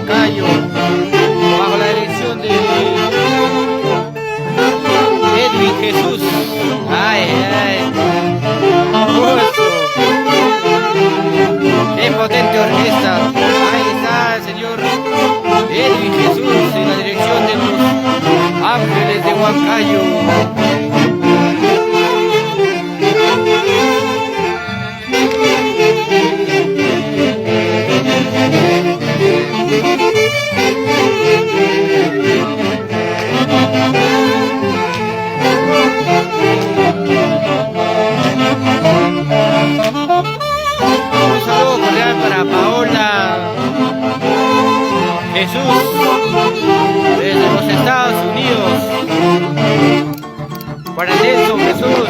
Huancayo, bajo la dirección de Edwin Jesús. Ay, ay. Eso. Qué potente orquesta. Ahí está el señor Edwin Jesús en la dirección de los Ángeles de Huancayo. Un saludo cordial para Paola Jesús desde los Estados Unidos. Para Nelson Jesús.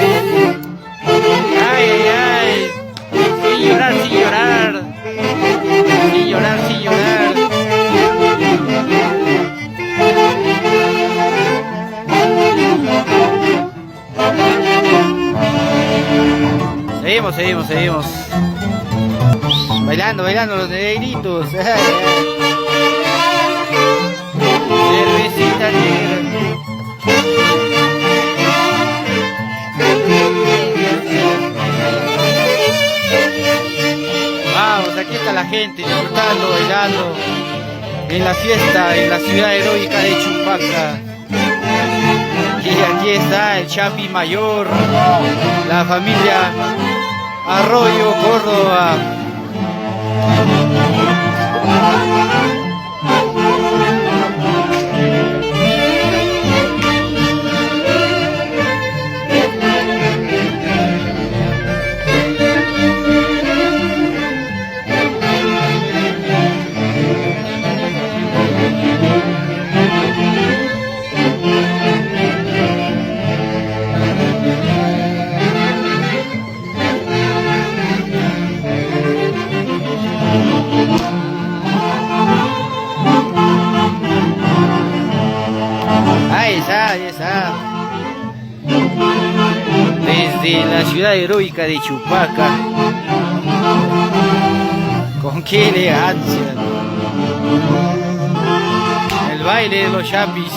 Ay, ay, ay. Sin llorar, sin llorar. Sin llorar, sin llorar. Seguimos, seguimos, seguimos. Bailando, bailando los negritos. Ay, ay. Cervecita negra. Vamos, aquí está la gente disfrutando, bailando en la fiesta en la ciudad heroica de Chupaca. Y aquí está el Chapi Mayor, la familia Arroyo Córdoba. Ahí está. Desde la ciudad heroica de Chupaca. Con qué elegancia. El baile de los chapis.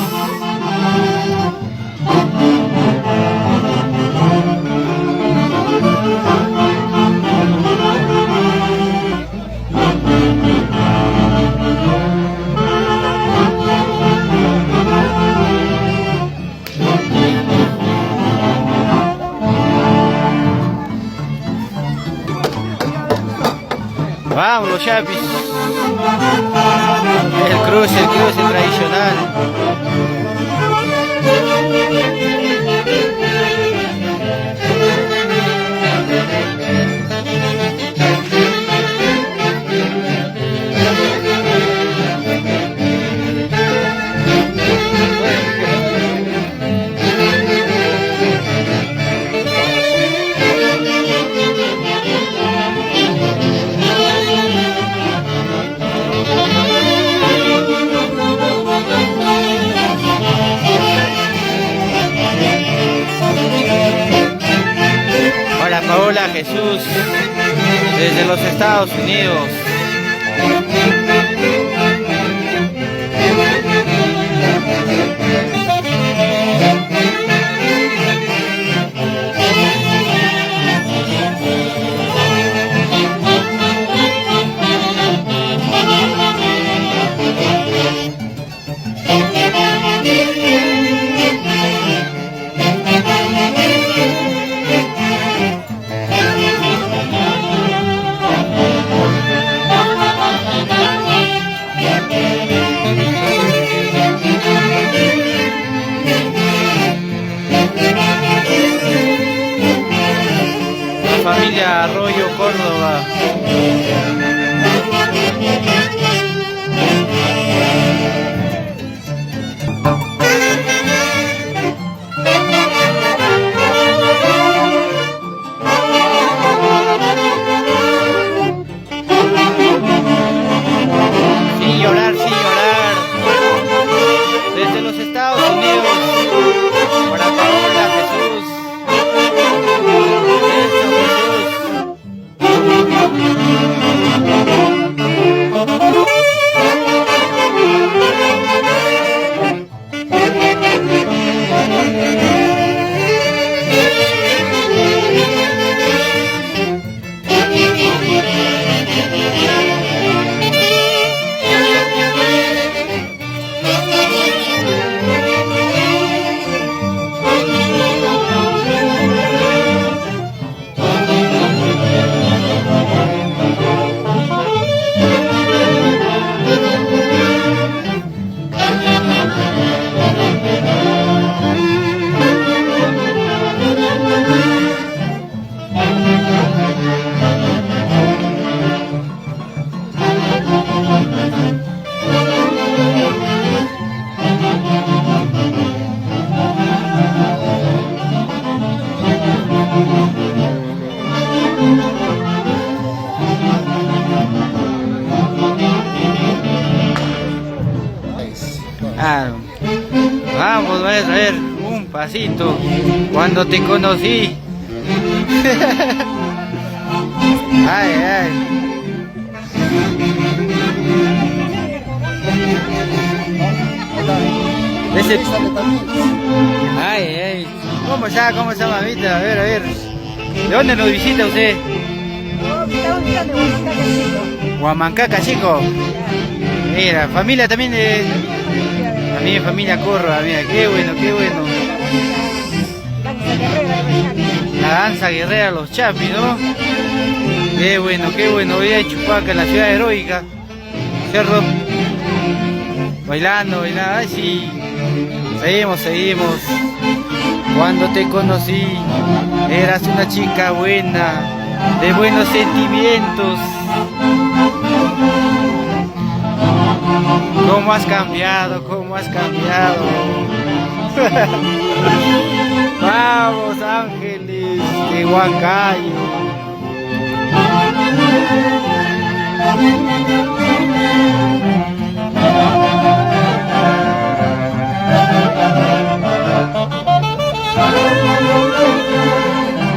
Vamos los chapis. El cruce tradicional. Paola Jesús desde los Estados Unidos. Ah, vamos, a ver, un pasito. Cuando te conocí. Ay, ay. Ese... Ay, ay. ¿Cómo está, mamita? A ver. ¿De dónde nos visita usted? Huamancaca, chico. Mira, familia también de... También familia Córdoba, mira, qué bueno. La danza guerrera, los chapis, ¿no? Qué bueno, hoy en Chupaca, en la ciudad heroica. Cerro. Bailando, ay sí. Seguimos. Cuando te conocí, eras una chica buena, de buenos sentimientos. ¿Cómo has cambiado? Vamos, ángeles de Huancayo.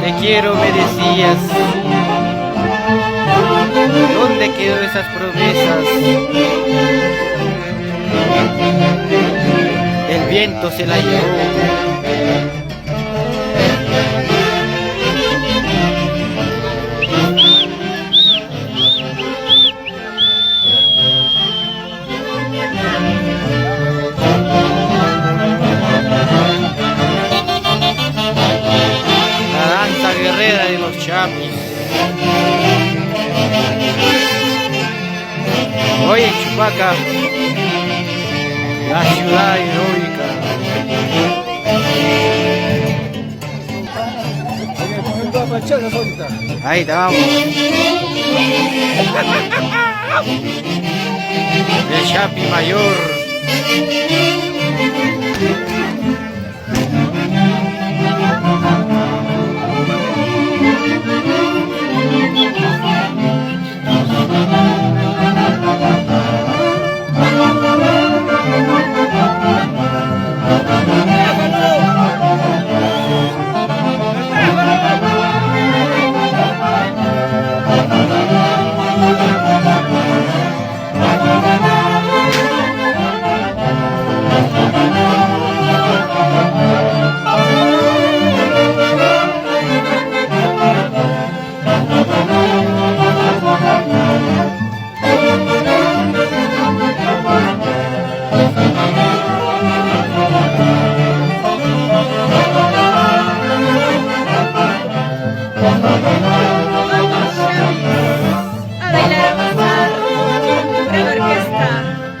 Te quiero, me decías. ¿Dónde quedó esas promesas? El viento se la llevó. La danza guerrera de los chapis. Hoy en Chupaca, la ciudad heroica. Ahí estamos. El Chapi Mayor.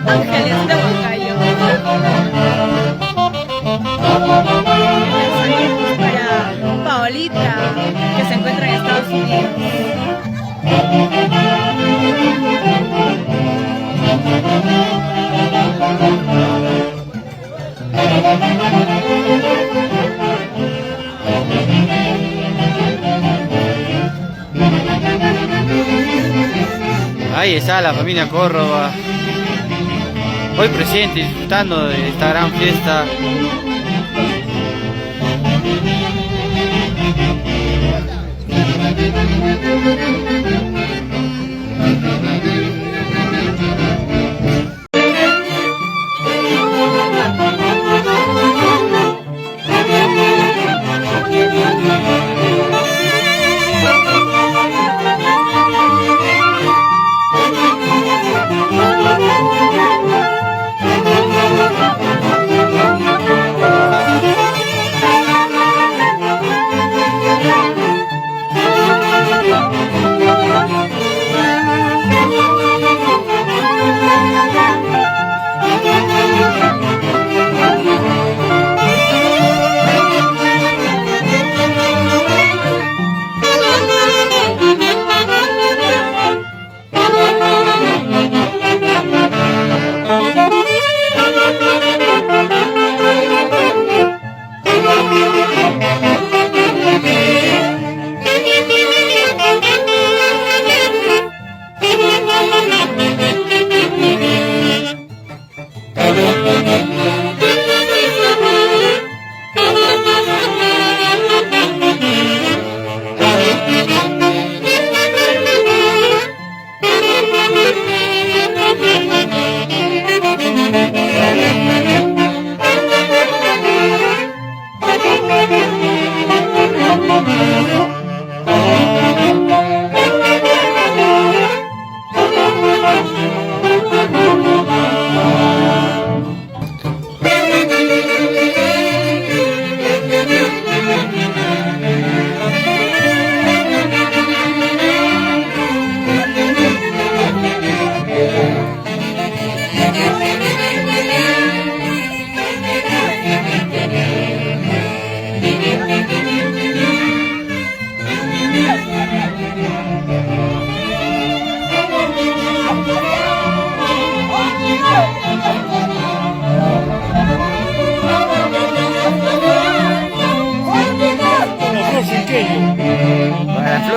Ángeles de Huancayo. Para Paolita, que se encuentra en Estados Unidos. Ahí está la familia Córdoba. Hoy presente, disfrutando de esta gran fiesta.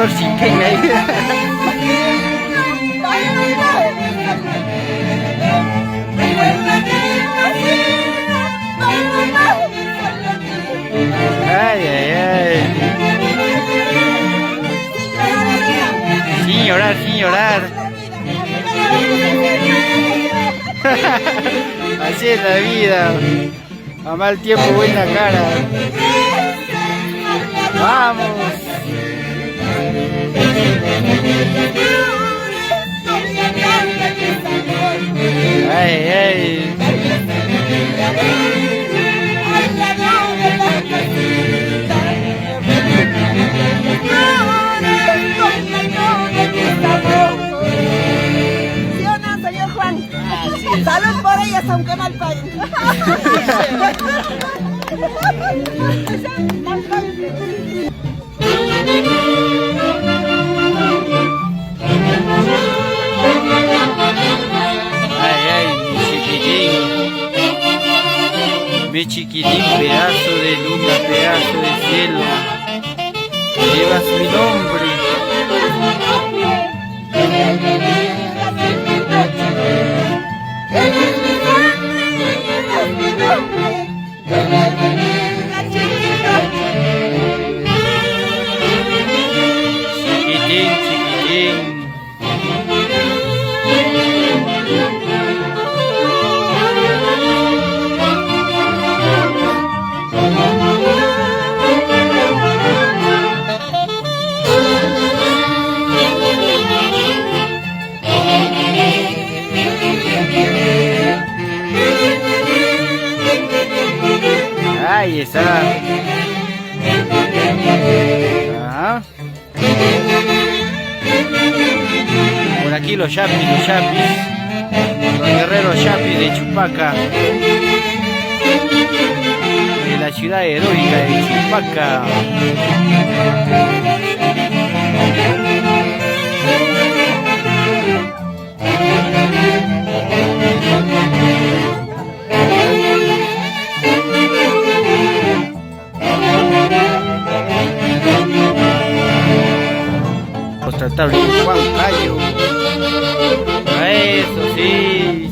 mayor chiquen ahí. Ay, ay, ay. Sin llorar, sin llorar. Así es la vida. A mal tiempo, buena cara. Vamos. Ay, ay. ¿Sí o no, señor Juan? Salud por ellas, aunque mal paguen. Ay, ay, mi chiquitín, pedazo de luna, pedazo de cielo, llevas mi nombre. Chiquitín, chiquitín. Ahí está. Ah. Por aquí los yapis, los guerreros yapis de Chupaca, de la ciudad heroica de Chupaca. Vamos a tratar de Juan Cayo. Eso sí.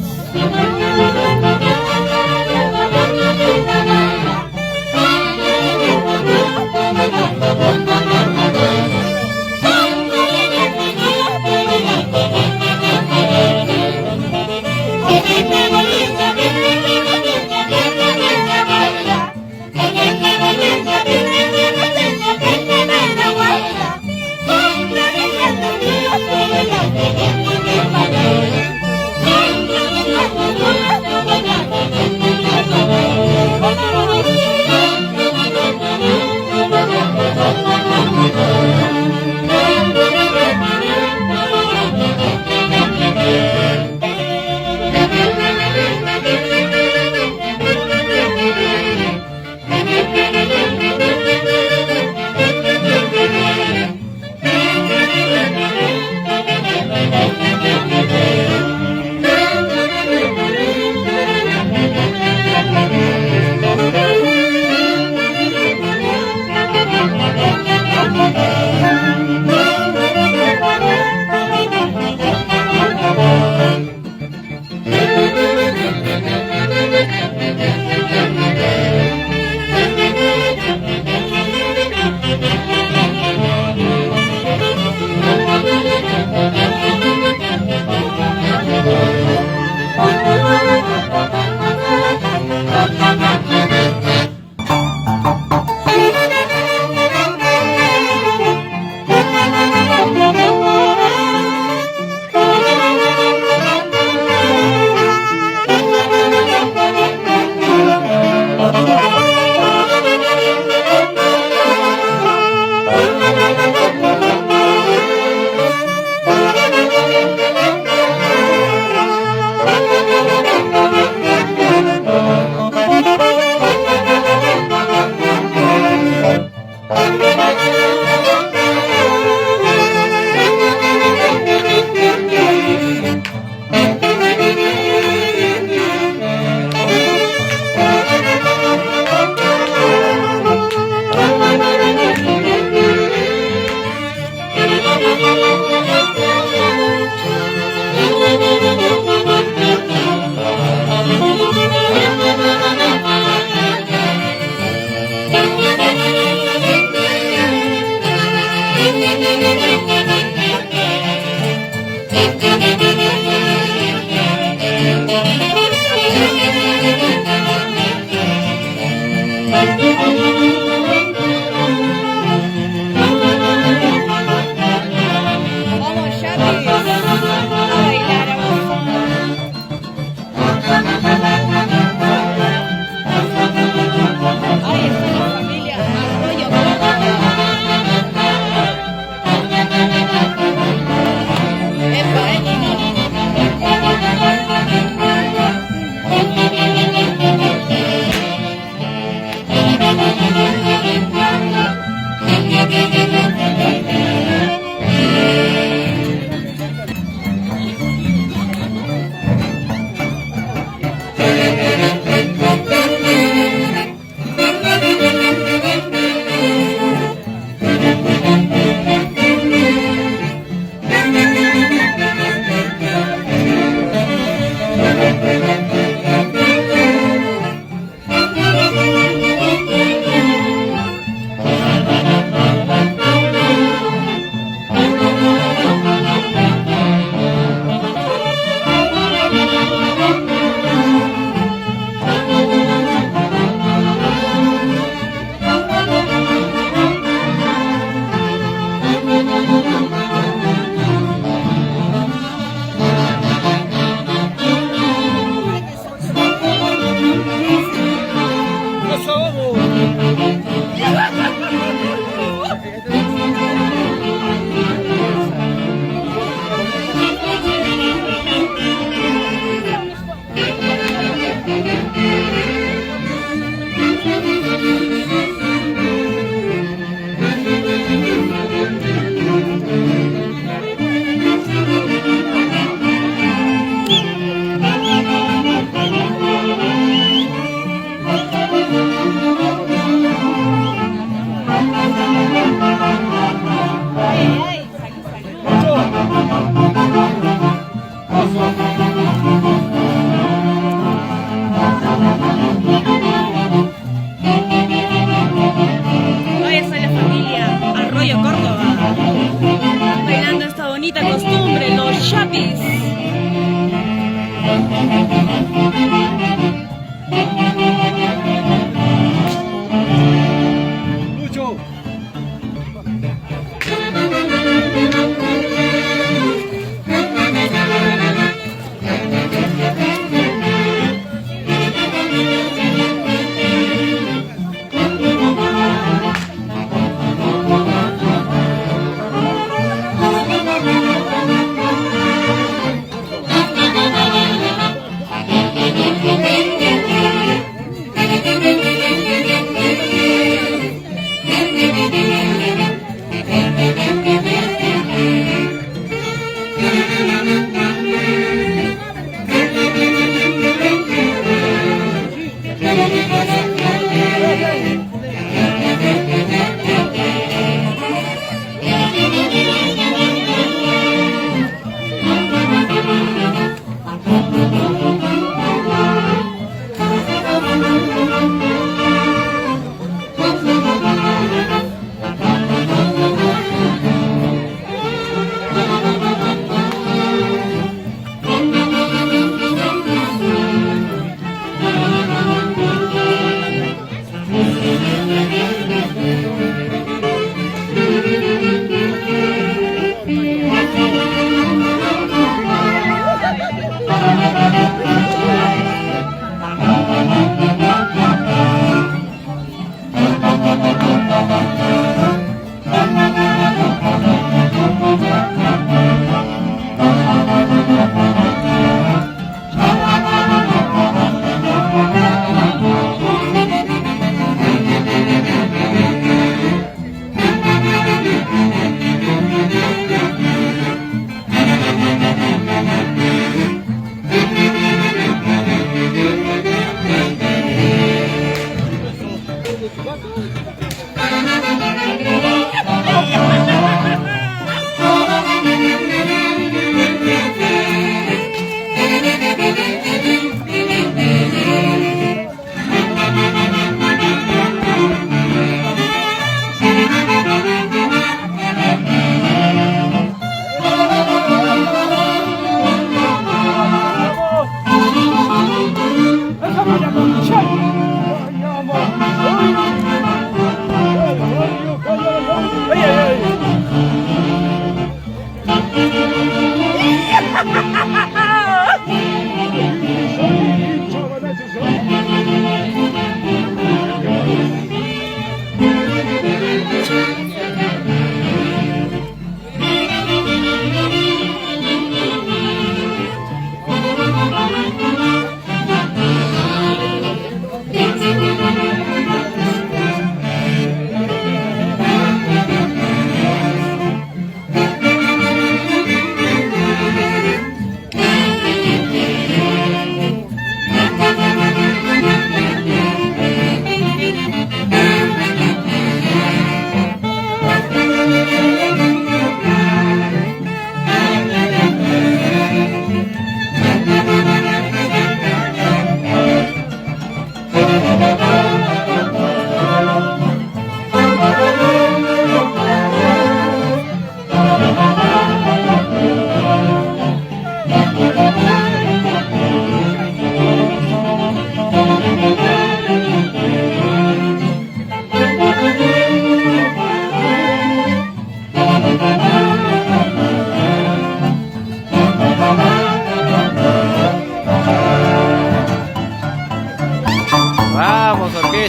Vamos, Chapis, a bailar a Ahí está la familia Arroyo Epa,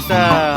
fiesta.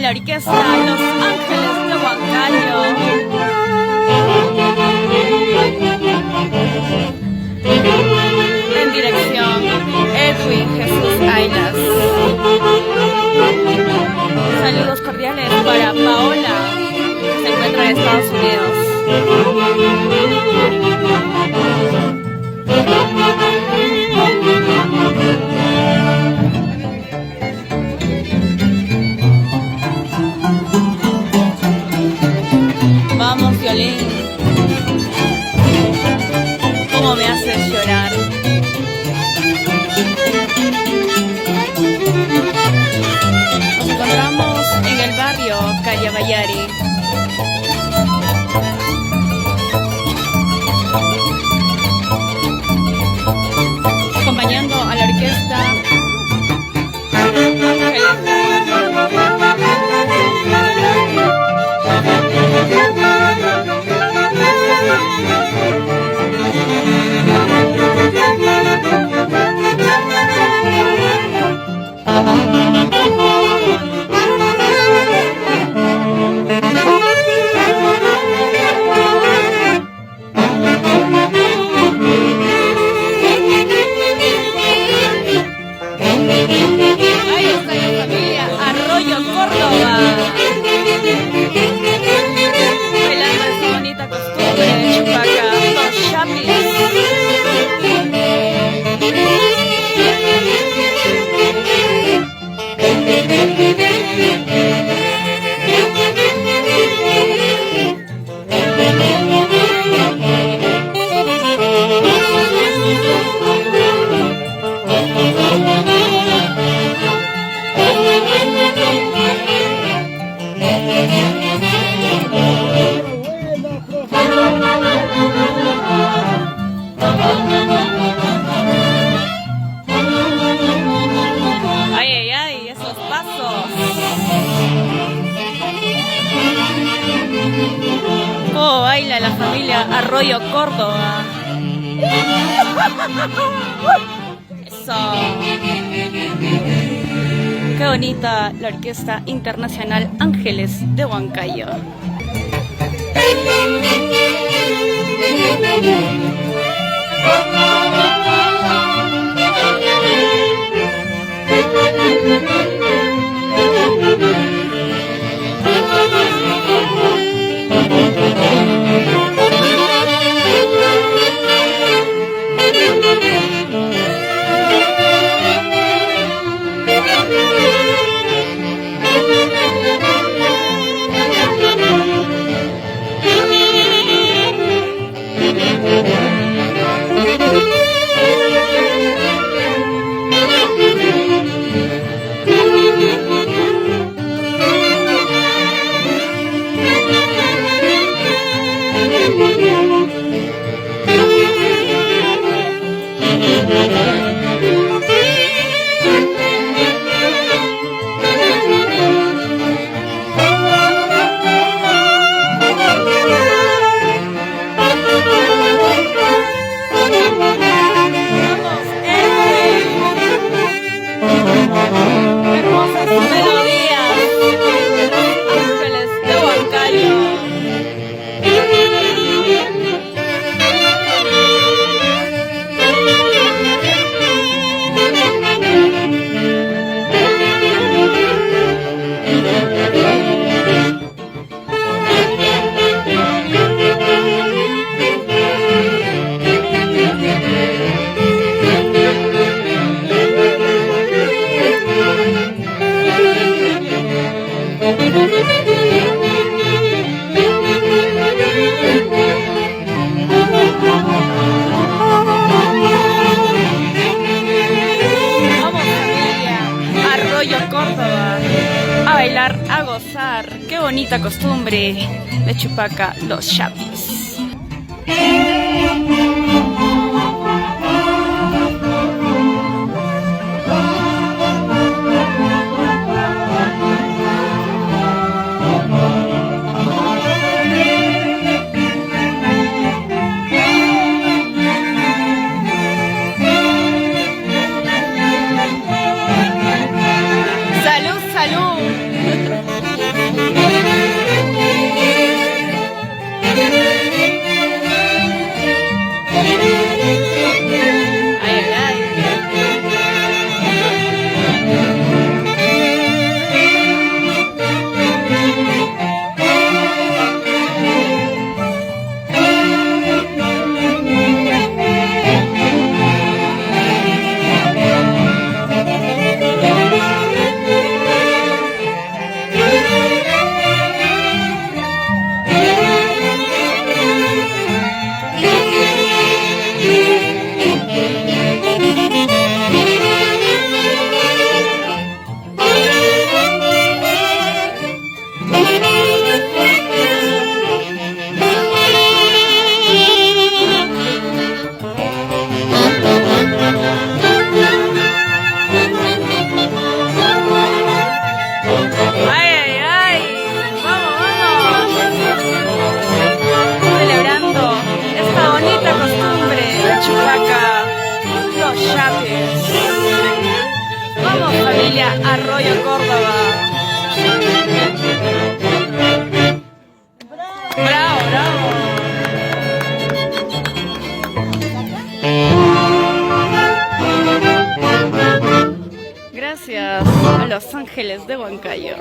la orquesta Los Ángeles de Huancayo. En dirección, Edwin Jesús Ailas. Saludos cordiales para Paola, que se encuentra en Estados Unidos. Vamos, violín. ¿Cómo me haces llorar? Nos encontramos en el barrio Callabayari. Acompañando a la orquesta ahí está la familia Arroyo Córdoba, bailando esa bonita costumbre de Chupaca, los chapis. Ay, ay, ay, esos pasos. Oh, baila la familia Arroyo Córdoba. Eso. Qué bonita la Orquesta Internacional Ángeles de Huancayo. Hermosas melodías, Ángeles de Huancayo. Vamos familia, Arroyo Córdoba, a bailar, a gozar, qué bonita costumbre de Chupaca, los chapis. ¡Salud, salud! Familia Arroyo Córdoba. Bravo, bravo. Gracias a Los Ángeles de Huancayo.